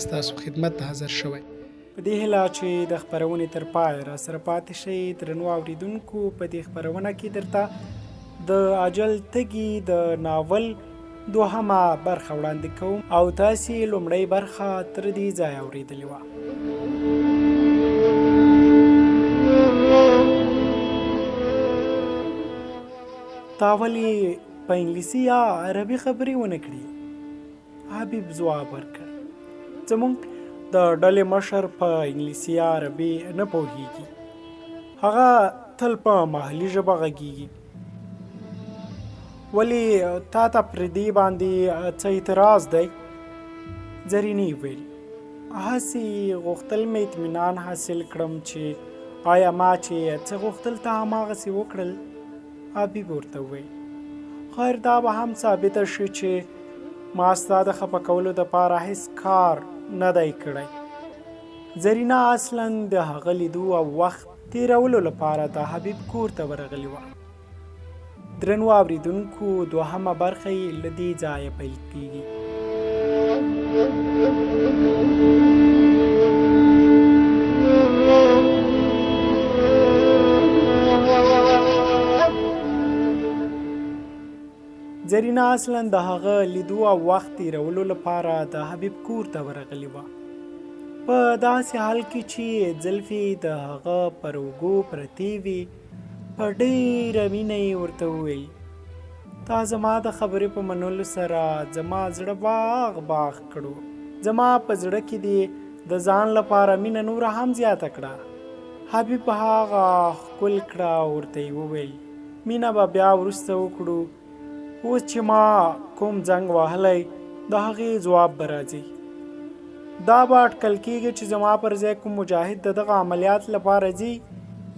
ستاسو خدمت ته حاضر شوی. په دې هیله چې د خپرونې تر پای را سره پاتې شئ. درنو اورېدونکو، په دې خپرونه کې درته د اجل تږي د ناول دوهمه برخه وړاندې کوم او تاسې لومړۍ برخه تر دې ځایه اورېدلې وه. تا ولې په انګلیسي یا عربي خبرې ونه کړې؟ حبیب ځواب ورکړ. زموږ د ډلې مشر په انګلیسي یا عربي نه پوهیږي. هغه تل په محلي ژبه غږیږي. ولې تا ته پر دې باندې څه اعتراض دی؟ زرینې وویل. هسې غوښتل مې اطمینان حاصل کړم چې آیا ما چې څه غوښتل تا هماغسې وکړل؟ حبیب ورته وویل. خیر دا به هم ثابته شي چې ما ستا د خفه کولو دپاره هېڅ کار نه دی کړی. زرینه اصلا د هغه لیدو او وخت تیرولو لپاره د حبیب کور ته ورغلې وه. درنو اورېدونکو، دوهمه برخه یې له دې ځایه پیل کېږي. زرینه اصلا د هغه لیدو او وخت تیرولو لپاره د حبیب کور ته ورغلې وه. په داسې حال کې چې زلفې د هغه پر اوږو پرتې وې، په ډېره مینه یې ورته وویل. تا زما د خبرې په منلو سره زما زړه باغ باغ کړو. زما په زړه کې دې د ځان لپاره مینه نوره هم زیاته کړه. حبیب هغه ښکل کړه او ورته یې وویل مینه به بیا وروسته وکړو. اوس چې ما کوم زنګ وهلی د هغې ځواب به راځي. دا به اټکل کېږي چې زما پر ځای کوم مجاهد د دغه عملیات لپاره ځي.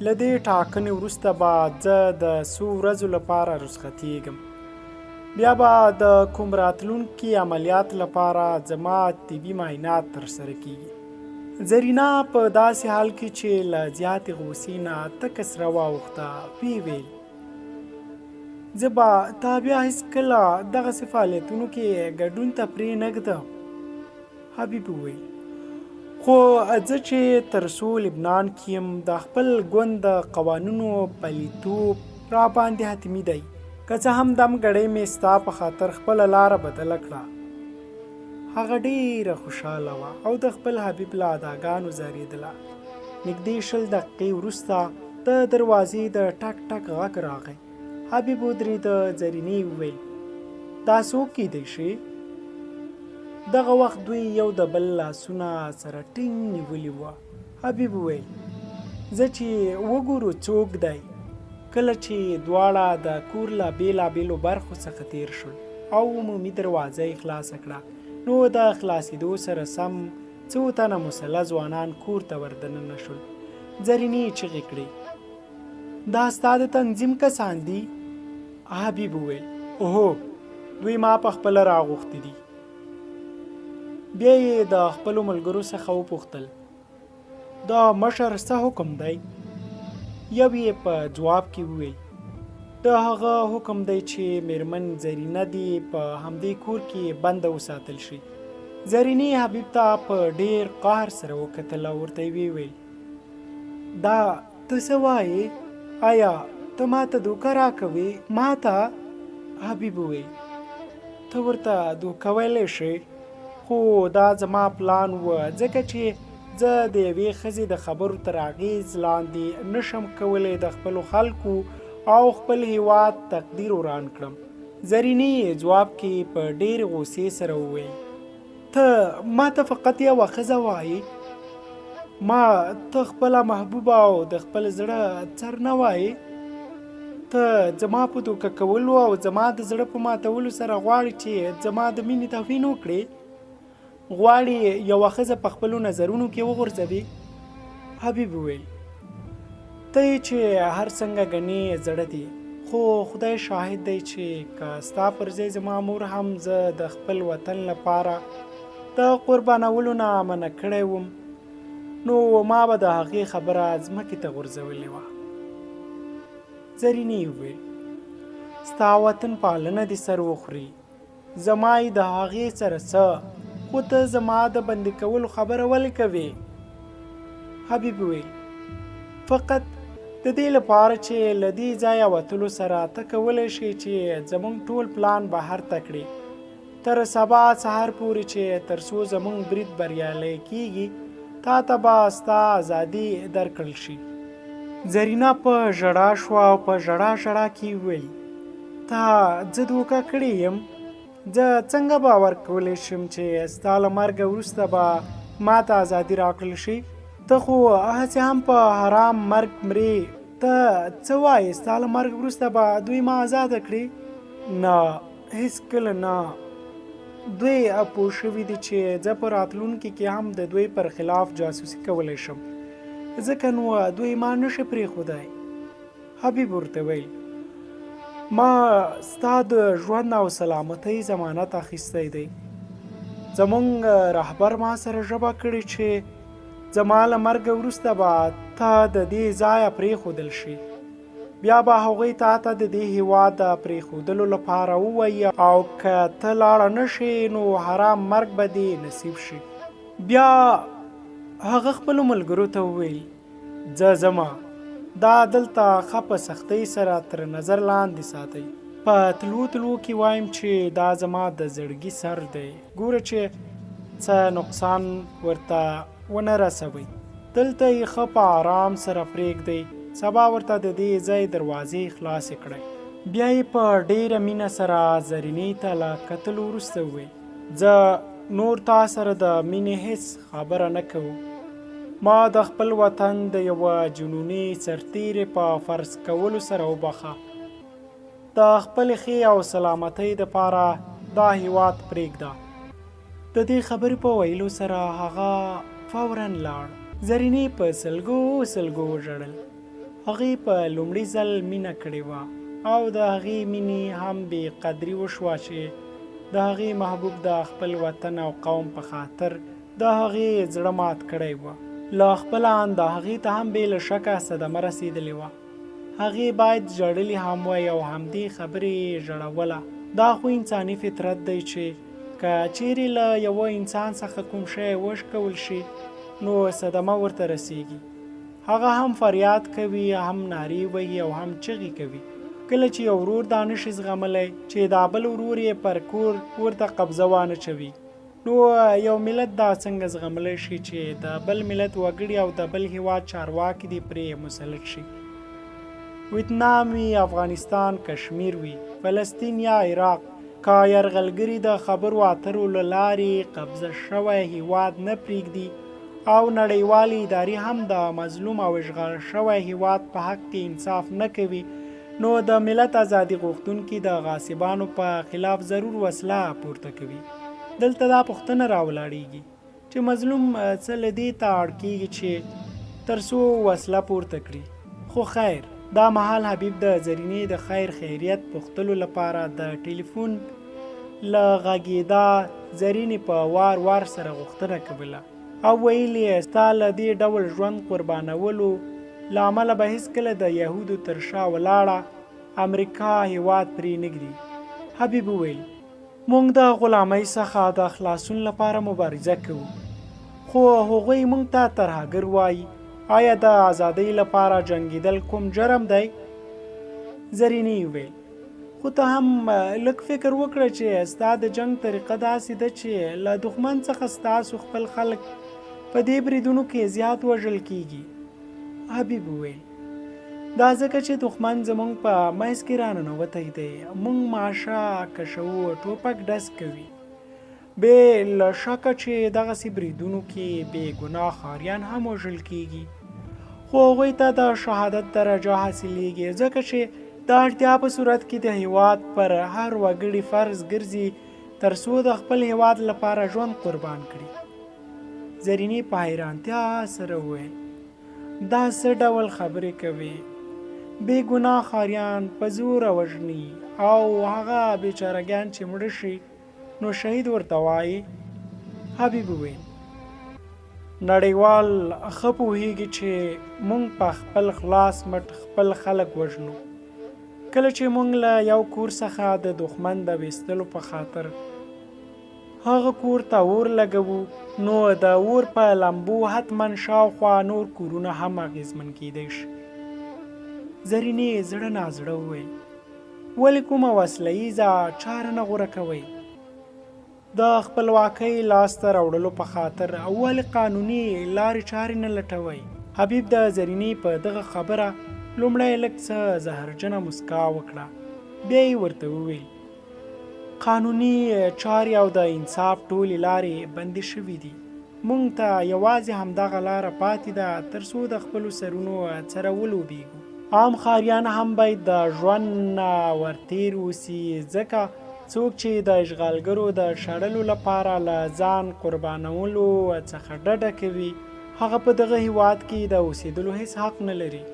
له دې ټاکنې وروسته به زه د څو ورځو لپاره رخصتېږم. بیا به د کوم راتلونکي عملیات لپاره زما طبي معاینات ترسره کېږي. زرینه په داسې حال کې چې له زیاتې غوسې نه تکه سره واوښته ویې ویل زه به تا بیا هېڅکله دغسې فعالیتونو کې ګډون ته پرېنږدم. حبیب وویل خو زه چې تر څو لبنان کې یم د خپل ګوند د قوانونو پلیتوب را باندې حتمي دی. که څه هم دم ګړۍ مې ستا په خاطر خپله لاره بدله کړه. هغه ډېره خوشحاله وه او د خپل حبیب له اداګانو زارېدله. نږدې 20 دقیقې وروسته د دروازې د ټک ټک غږ راغی. حبیب ودرېده. زرینې وویل دا څوک کیدی شي؟ دغه وخت دوی یو د بل لاسونه سره ټینګ نیولي وه. حبیب وویل زه چې وګورو څوک دی. کله چې دواړه د کور له بېلابېلو برخو څخه تیر شول او عمومي دروازه یې خلاصه کړه، نو د خلاصېدو سره سم څو تنه مسلح ځوانان کور ته وردننه شول. زرینې چغې کړې دا ستا د تنظیم کسان دي؟ حبیب وویل اوهو، دوی ما په خپله راغوښتي دي. بیا یې د خپلو ملګرو څخه وپوښتل د مشر څه حکم دی؟ یو یې په ځواب کې وویل د هغه حکم دی چې میرمن زرینه دې په همدې کور کې بنده وساتل شي. زرینې حبیب ته په ډېر قهر سره وکتل او ورته یې وویل دا ته څه وایې؟ آیا ته ما ته دوکه راکوې؟ ما ته؟ حبیب وویل ته ورته دوکه ویلی شې، خو دا زما پلان و ځکه چې زه د یوې ښځې د خبرو تر اغېز لاندې نشم کولی د خپلو خلکو او خپل هیواد تقدیر وران کړم. زرینې ځواب کې په ډېرې غوسې سره وویل ته ما ته فقط یوه ښځه وایې؟ ما ته خپله محبوبه او د خپل زړه څر نه وایې؟ ته زما په دوکه کولو او زما د زړه په ماتولو سره غواړې چې زما د مینې توهین وکړې؟ غواړې یوه ښځه په خپلو نظرونو کې وغورځوي؟ حبیب وویل ته یې چې هر څنګه ګڼې زړه دی، خو خدای شاهد دی چې که ستا پر ځای زما مور هم زه د خپل وطن لپاره د قربانولو نه منع کړی وم، نو ما به د هغې خبره ځمکې ته غورځولې وه. زرینې وویل ستا وطن پالنه دې سر وخوري، زما یې د هغې سره څه؟ خو ته زما د بندي کولو خبره ولې کوې؟ حبیب وویل فقط د دې لپاره چې له دې ځایه وتلو سره ته کولی شې چې زموږ ټول پلان بهر ته کړې تر سبا سهار پورې چې تر څو زموږ برید بریالی کیږي تا ته به ستا ازادي درکړل شي. زرینه په ژړا شوه او په ژړا ژړا کې وویل تا زه دوکه کړې یم، زه څنګه باور کولی شم چې ستا له مرګه وروسته به ما ته ازادي راکړل شي؟ ته خو هسې هم په حرام مرګ مرې. ته څه وایې ستا له مرګ وروسته به دوی ما ازاده کړي؟ نه هېڅکله نه. دوی پوه شوي دي چې زه په راتلونکي کې هم د دوی پر خلاف جاسوسي کولی شم، ځکه نو دوی ما نشي پرېښودی. حبیب ورته ویل ما ستا د ژوند او سلامتۍ ضمانت اخیستی دی. زموږ رهبر ما سره ژبه کړې چې زما له مرګه وروسته به ته د دې ځایه پرېښودل شي، بیا به هغوی تا ته د دې هېواد د پرېښودلو لپاره ووایي او که ته لاړه نه شې نو حرام مرګ به دې نصیب شي. بیا هغه خپلو ملګرو ته وویل زه ځمه، دا دلته ښه په سختۍ سره تر نظر لاندې ساتئ. په تلو کې وایم چې دا زما د زړګي سر دی، ګوره چې څه نقصان ورته ونه رسوئ. دلته یې ښه په آرام سره پرېږدئ، سبا ورته د دې ځای دروازې خلاصې کړئ. بیا یې په ډېره مینه سره زرینې ته له کتلو وروسته وویل زه نور تا سره د مینې هېڅ خبره نه کوم. ما د خپل وطن د یوه جنوني سرتیرې په فرض کولو سره وبخه. د خپلې ښې او سلامتۍ دپاره دا هېواد پرېږده. د دې خبرې په ویلو سره هغه فوراً لاړ. زرینې په سلګو وژړل. هغې په لومړي ځل مینه کړې وه او د هغې مینې هم بې قدري وشوه چې د هغې محبوب د خپل وطن او قوم په خاطر د هغې زړه مات کړی وه. له خپله ان د هغې ته هم بې له شکه صدمه رسېدلې وه. هغې باید ژړلې هم وی او همدې خبرې ژړوله. دا خو انساني فطرت دی چې که چیرې له یوه انسان څخه کوم شی وشکول شي نو صدمه ورته رسیږي. هغه هم فریاد کوي، هم نارې وهي او هم چغې کوي. کله چې یو ورور دا نشي زغملی چې دا بل ورور یې پر کور ورته قبضه وانه چوي، نو یو ملت دا څنګه زغملی شي چې د بل ملت وګړي او د بل هیواد چارواکي دې پرې مسلط شي؟ ویتنام وي، افغانستان، کشمیر وي، فلسطین یا عراق، که یرغلګري د خبرو اترو له لارې قبضه شوی هیواد نه پرېږدي او نړیوالې ادارې هم د مظلوم او اشغال شوی هیواد په حق کې انصاف نه کوي، نو د ملت ازادي غوښتونکي د غاصبانو په خلاف ضرور وسله پورته کوي. دلته دا پوښتنه راولاړېږي چې مظلوم څه له دې ته اړ کېږي چې تر څو وسله پورته کړي. خو خیر، دا مهال حبیب د زرینې د خیر خیریت پوښتلو لپاره د ټلیفون له غږېدا زرینې په وار سره غوښتنه کوله او ویل یې ستا له دې ډول ژوند قربانولو له امله به هېڅکله د یهودو تر شا ولاړه امریکا هیواد پرې نږدي. حبیب وویل موږ د غلامۍ څخه د خلاصون لپاره مبارزه کوو، خو هغوی موږ ته ترهګر وایي. آیا د ازادۍ لپاره جنګېدل کوم جرم دی؟ زرینې وویل خو ته هم لږ فکر وکړه چې ستا د جنګ طریقه داسې ده چې له دښمن څخه ستاسو خپل خلک په دې بریدونو کې زیات وژل کیږي. حبیب وویل دا ځکه چې دښمن زموږ په منځ کې راننوتی دی، موږ ماشه کشوو، ټوپک ډز کوي. بې له شکه چې دغسې بریدونو کې بې ګناه ښاریان هم وژل کیږي، خو هغوی ته د شهادت درجه حاصلیږي ځکه چې د اړتیا په صورت کې د هیواد پر هر وګړي فرض ګرځي تر څو د خپل هیواد لپاره ژوند قربان کړي. زرینې په حیرانتیا سره وویل دا څه ډول خبرې کوي؟ بې ګناه ښاریان په زوره وژني او هغه بیچارهګان چې مړه شي نو شهید ورته وایي. حبیب وویل نړیوال ښه پوهیږي چې موږ په خپل خلاص مټ خپل خلک وژنو. کله چې موږ له یو کور څخه د دښمن د ویستلو په خاطر هغه کور ته اور لګوو نو د اور په لمبو حتما شاوخوا نور کورونه هم اغېزمن کیدی شي. زرینې زړه نازړه وویل ولې کومه وسله ییزه چاره نه غوره کوئ؟ د خپلواکۍ لاسته راوړلو په خاطر ولې قانوني لارې چارې نه لټوئ؟ حبیب د زرینې په دغه خبره لومړی لږ څه زهرجنه مسکا وکړه، بیا یې ورته وویل قانوني چارې او د انصاف ټولې لارې بندې شوي دي. موږ ته یوازې همدغه لاره پاتې ده تر څو د خپلو سرونو سره ولوبېږو. عام ښاریان هم باید د ژوند نه ورتېر اوسي، ځکه څوک چې د اشغالګرو د شړلو لپاره له ځان قربانولو څخه ډډه کوي هغه په دغه هیواد کې د اوسېدلو هیڅ حق نه لري.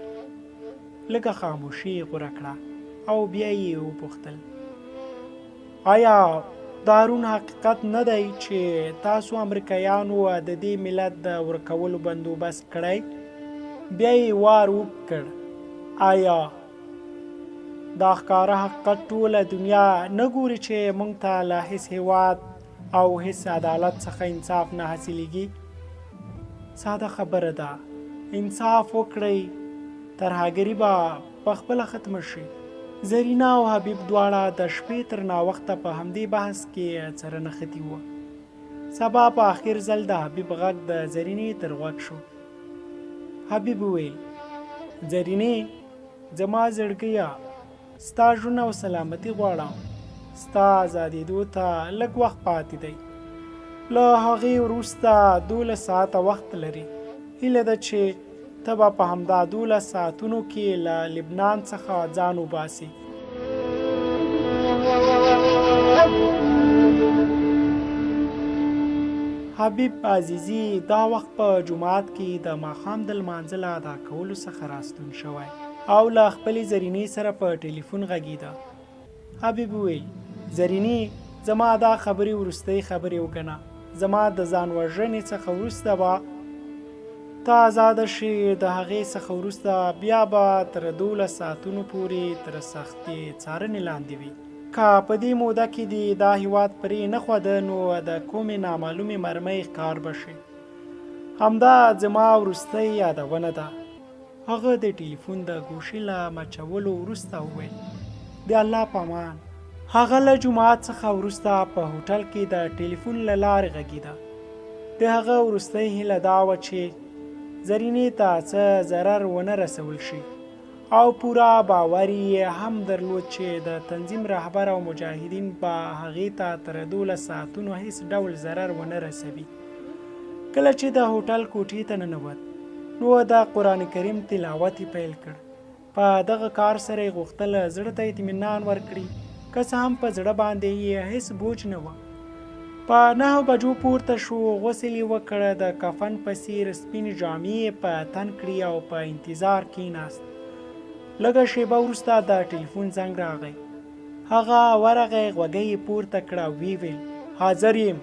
لږه خاموشي غوره کړه او بیا یې وپوښتل آیا دارون حقیقت نه دی چې تاسو امریکایانو د دې ملت د ورکولو بندوبست کړی؟ بیا یې وار وکړ آیا دا ښکاره حقیقت ټوله دنیا نه ګوري چې موږ ته له هیڅ هیواد او هیڅ عدالت څخه انصاف نه حاصلیږي؟ ساده خبره ده، انصاف وکړئ ترهګري به پخپله ختمه شي. زرینا او حبیب دواړه د شپې تر ناوخته په همدې بحث کې سره نښتي وه. سبا په آخر ځل د حبیب غږ د زرینې تر غوږ شو. حبیب وویل زرینې زما زړګیه ستا ژوند او سلامتي غواړم، ستا ازادېدو ته لږ وخت پاتې دی. له هغې وروسته 12 ساعته وخت لري. هیله ده چې ته به په همدا 12 ساعتونو کې له لبنان څخه ځان وباسي. حبیب عزیزي دا وخت په جماعت کې د ماښام د لمانځه له ادا کولو څخه راستون شوی او له خپلې زرینې سره په ټلیفون غږېده. حبیب وویل زرینې زما دا خبرې وروستۍ خبرې وګڼه، زما د ځان وژنې څخه وروسته به ته آزاده شي. د هغې څخه وروسته بیا به تر 12 ساعتونو پورې تر سختې څارنې لاندې وي. که په دې موده کې دې دا هیواد پرې نه خوده نو د کومې نامعلومې مرمۍ ښکار به شي. همدا زما وروستۍ یادونه ده. هغه د ټلیفون د ګوشې له مچولو وروسته وویل د الله په امان. هغه له جماعت څخه وروسته په هوټل کې د ټلیفون له لارې غږېده. د هغه وروستۍ هیله دا وه چې زرینې ته څه ضرر ونه رسول شي او پوره باور یې هم درلود چې د تنظیم رهبر او مجاهدین به هغې ته تر 12 ساعتونو هیڅ ډول ضرر ونه رسوي. کله چې د هوټل کوټې ته ننوت نو د قرآن کریم تلاوت یې پیل کړ. په دغه کار سره یې غوښتل زړه ته اطمینان ورکړي، که څه هم په زړه باندې یې هیڅ بوج نه وه. په 9 بجو پورته شو، غسل یې وکړ، د کفن په څیر سپینې جامې په تن کړي او په انتظار کېناست. لږه شیبه وروسته د ټلیفون زنګ راغی. هغه ورغی، غوږۍ یې پورته کړه او ویې ویل حاضر یم.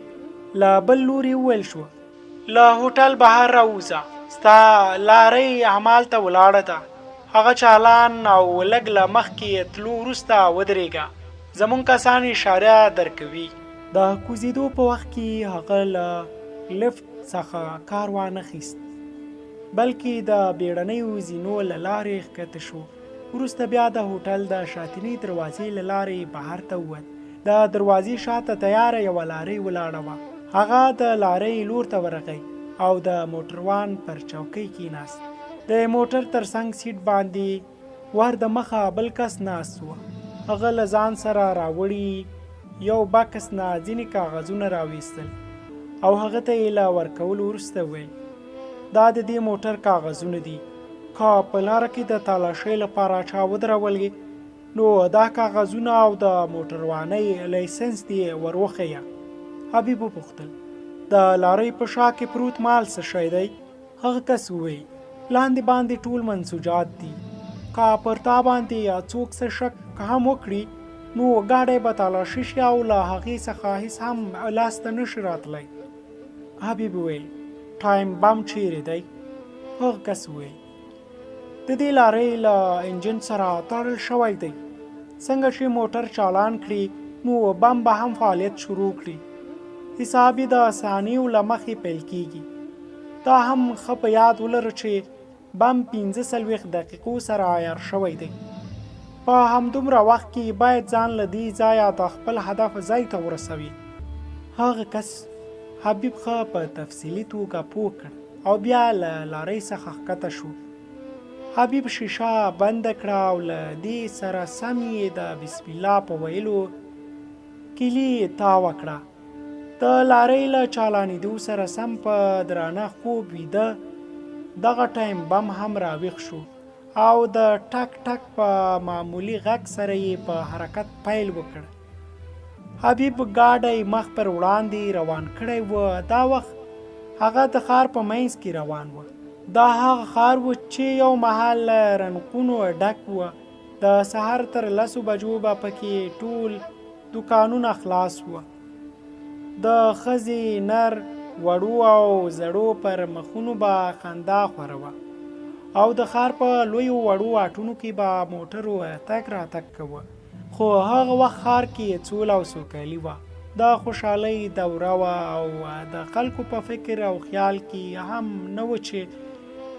له بل لوري وویل شو له هوټل بهر راوځه، ستا لارۍ همالته ولاړه ده. هغه چالان او لږ له مخکې تلو وروسته ودرېږه، زموږ کسان اشاره درکوي. د کوزېدو په وخت کې هغه له لفټ څخه کار وانخیست، بلکې د بیړنیو زینو له لارې ښکته شو. وروسته بیا د هوټل د شاتنۍ دروازې له لارې بهر ته ووت. د دروازې شاته تیاره یوه لارۍ ولاړه وه. هغه د لارۍ لور ته ورغی او د موټروان پر چوکۍ کېناست. د موټر تر څنګ سیټ باندې ور د مخه بل کس ناست و. هغه له ځان سره راوړي یو بکس نه ځینې کاغذونه راویستل او هغه ته یې له ورکولو وروسته وویل دا د دې موټر کاغذونه دي، که په لاره کې د تالاشۍ لپاره چا ودرولې نو دا کاغذونه او د موټروانۍ لایسنس دې ور وښیه. حبیب وپوښتل د لارۍ په شا کې پروت مال څه شی دی؟ هغه کس وویل لاندې باندې ټول منسوجات دي، که پر تا باندې څوک څه شک هم وکړي نو ګاډی به تالاشي شي او له هغې څخه هیڅ هم لاسته نشي راتلی. حبیب وویل ټایم بم چیرې دی؟ هغه کس وویل د دې لارۍ له انجن سره تړل شوی دی، څنګه چې موټر چالان کړي نو بم به هم فعالیت شروع کړي. حساب یې د ثانیو له مخې پیل کیږي. دا هم ښه په یاد ولره چې بم 45 دقیقو سره عیار شوی دی. په همدومره وخت کې باید ځان له دې ځایه د خپل هدف ځای ته ورسوي. هغه کس حبیب ښه په تفصیلي توګه پوه کړ او بیا له لارۍ څخه ښکته شو. حبیب شیشه بنده کړه او له دې سره سم یې د بسم الله په ویلو کیلي تاوه کړه. د لارۍ له چالانېدو سره سم په درانه خوب ویده دغه ټایم بم هم راویښ شو او د ټک ټک په معمولي غږ سره یې په حرکت پیل وکړ. حبیب ګاډی مخ پر وړاندې روان کړی و. دا وخت هغه د ښار په منځ کې روان و. دا هغه ښار و چې یو مهال له رنقونو ډک و. د سهار تر 10 بجو به پکې ټول دوکانونه خلاص و. د ښځې نر وړو او زړو پر مخونو به خندا خوره وه او د ښار په لویو وړو واټونو کې به موټرو تګ راتګ کوه. خو هغه وخت ښار کې سوله او سوکالي وه. د خوشحالۍ دوره وه او د خلکو په فکر او خیال کې هم نه و چې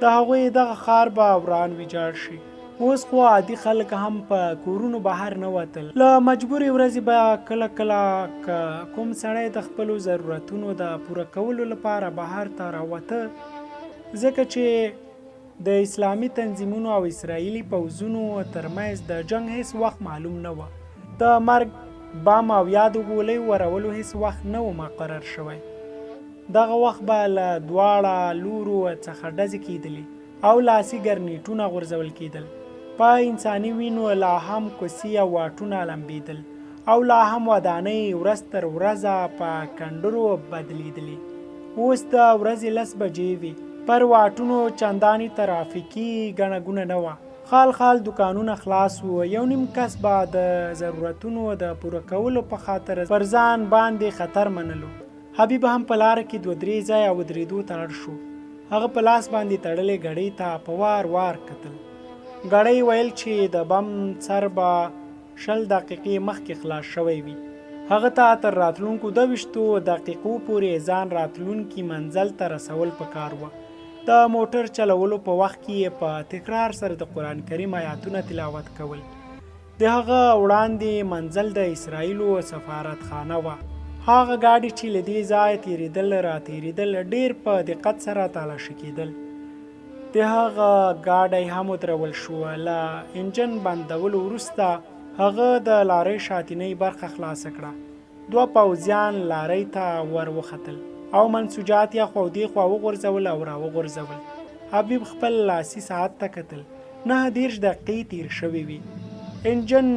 د هغوی دغه ښار به وران ویجاړ شي. اوس خو عادي خلک هم په کورونو بهر نه وتل. له مجبورې ورځې به کله کله که کوم سړی د خپلو ضرورتونو د پوره کولو لپاره بهر ته راوته، ځکه چې د اسلامي تنظیمونو او اسرائیلي پوځونو ترمنځ د جنگ هیڅ وخت معلوم نه و. د مرګ بم او یادو ګولیو ورولو هیڅ وخت نه و مقرر شوی. دغه وخت به له دواړه لورو څخه ډزې کېدلې او لاسي ګرنیټونه غورځول کېدل. په انساني وینو لا هم کوڅې او واټونه لمبېدل او لا هم ودانۍ ورځ تر ورځه په کنډرو بدلېدلې. اوس د ورځې 10 بجې وې. پر واټونو چندانې ترافیکي ګڼه ګوڼه نه وه. خال خال دوکانونه خلاص وو. یو نیم کس به د ضرورتونو د پوره کولو په خاطر پر ځان باندې خطر منلو. حبیب هم په لاره کې 2-3 ځایه ودرېدو ته اړ شو. هغه په لاس باندې تړلې ګړۍ ته په وار وار کتل. ګړۍ ویل چې د بم سر به 20 دقیقې مخکې خلاص شوی وي. هغه ته تر راتلونکو 20 دقیقو پورې ځان راتلونکي منزل ته رسول پکار وه. د موټر چلولو په وخت کې په تکرار سره د قرآن کریم آیاتونه تلاوت کول. د هغه وړاندې منزل د اسرائیلو سفارتخانه وه. هغه ګاډي چې له دې ځایه تېرېدل را تېرېدل ډېر په دقت سره تالاشي کېدل. د هغه ګاډی هم ودرول شو. له انجن بندولو وروسته هغه د لارۍ شاتنۍ برخه خلاصه کړه. 2 پوځیان لارۍ ته ور وختل او منسوجات یا خو دې خوا وغورځول او را وغورځول. حبیب خپل لاسي ساعت ته کتل. 9 دقیقې تیر شوې وي. انجن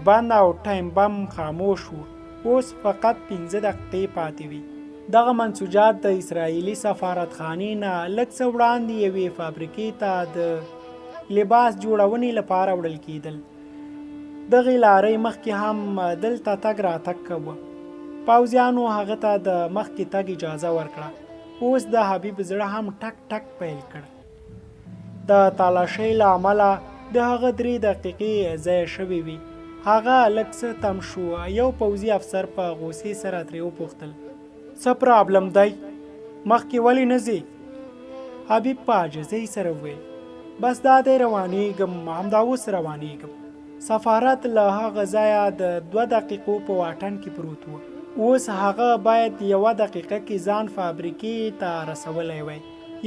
بند او ټایم بم خاموش و. اوس فقط 15 دقیقې پاتې وي. دغه منسوجات د اسرائیلي سفارتخانې نه لږ څه وړاندې یوې فابریکې ته د لباس جوړونې لپاره وړل کېدل. دغې لارۍ مخکې هم دلته تګ راتګ کوه. پوځیانو هغه ته د مخکې تګ اجازه ورکړه. اوس د حبیب زړه هم ټک ټک پیل کړ. د تالاشۍ له امله د هغه 3 دقیقې ضایع شوې وي. هغه لږ څه تم شو. یو پوځي افسر په غوسې سره ترې وپوښتل، څه پرابلم دی؟ مخکې ولې نه ځې؟ حبیب په عاجزۍ سره وویل، بس دا دی روانېږم، همدا اوس روانېږم. سفارت له هغه ځایه د 2 دقیقو په واټن کې پروت و. اوس هغه باید 1 دقیقه کې ځان فابریکې ته رسولی وی.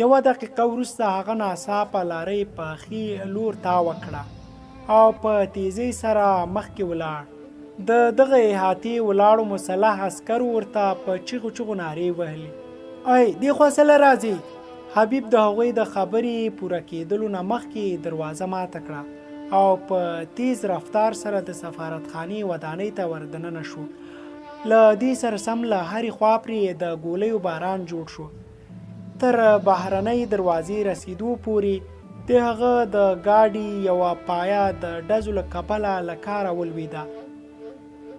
1 دقیقه وروسته هغه ناڅاپه لارۍ په ښي لور تاوه کړه او په تیزۍ سره مخکې ولاړ. د دغه احاطې ولاړو مسلح عسکرو ورته په چیغو چیغو نارې وهلې. ای دې خوا څه له راځې؟ حبیب د هغوی د خبرې پوره کېدلو نه مخکې دروازه ماته کړه او په تیز رفتار سره د سفارتخانې ودانۍ ته ور دننه شو. له دې سره سم له هرې خوا پرې د ګولیو باران جوړ شو. تر بهرنۍ دروازې رسیدو پورې د هغه د ګاډي یوه پایه د ډزو له کبله له کاره ولوېده.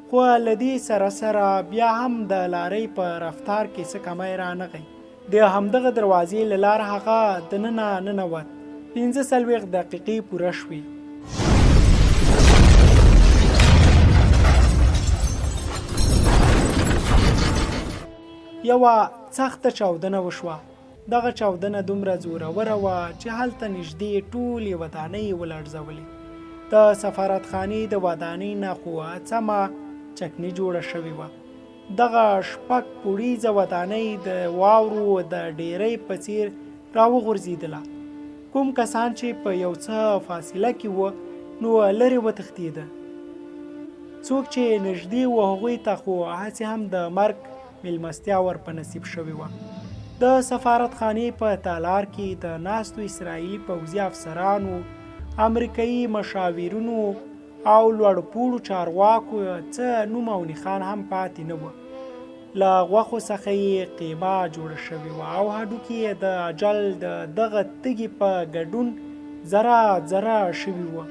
خو له دې سره سره بیا هم د لارۍ په رفتار کې څه کمی رانغی. د همدغه دروازې له لارې هغه دننه ننوت. 45 دقیقې پوره شوې. یوه سخته چاودنه وشوه. دغه چاودنه دومره زوروره وه چې هلته نږدې ټولې ودانۍ ولړزولې. د سفارتخانې د ودانۍ نه خو سمه چکني جوړه شوې وه. دغه شپږ پوړیزه ودانۍ د واورو د ډیرۍ په څیر راوغورځېدله. کوم کسان چې په یو څه فاصله کې وه نو لرې وتښتېده. څوک چې نږدې وو هغوی ته خو هسې هم د مرګ میلمستیا ور په نصیب شوې وه. د سفارتخانې په تالار کې د ناستو اسرائیلي پوځي افسرانو، امریکایي مشاورینو او لوړپوړو چارواکو څه نوم او نښان هم پاتې نه وه. له غوښو څخه یې قیمه جوړه شوې وه او هډوکي یې د اجل د دغه تږي په ګډون ذره ذره شوي وه.